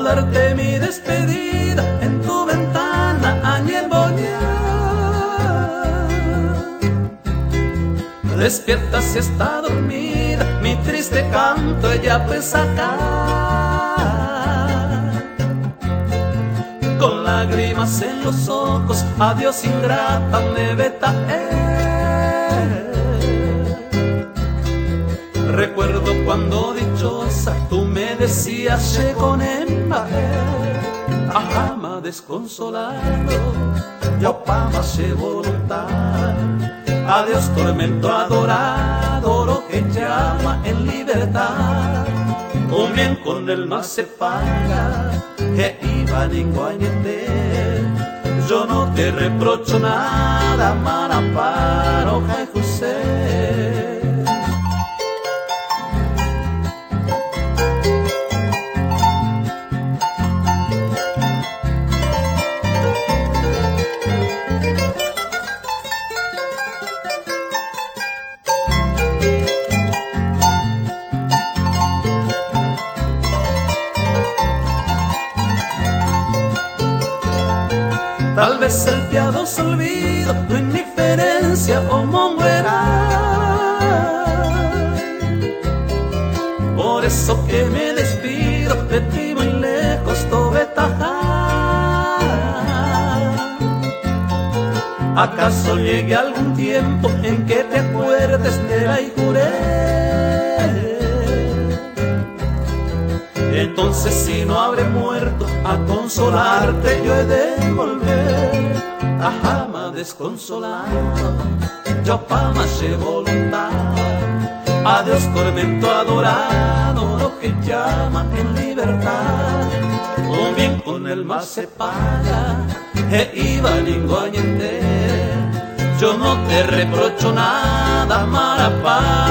darte mi despedida en tu ventana, Añel Boña. Despierta si está dormida, mi triste canto ella pues acá. Con lágrimas en los ojos, adiós ingrata, neveta. Recuerdo cuando dichosa tú me decías che con ama desconsolado, yo pama che voluntad. Adiós tormento adorado, lo que llama en libertad. Un bien con el mal se paga, que iba ninguañete. Yo no te reprocho nada, Maramparo, Jai José. Tal vez el piadoso olvido, tu indiferencia o monguera. Por eso que me despido de ti muy lejos, Tobetaja. ¿Acaso llegue algún tiempo en que te acuerdes de la Ijuré? Entonces si no habré muerto, a consolarte yo he de volver. Ajama desconsolado, yo pama che voluntad. Adiós tormento adorado, lo que llama en libertad. Un bien con el mal se paga, e iba ninguañente. Yo no te reprocho nada, Marapá.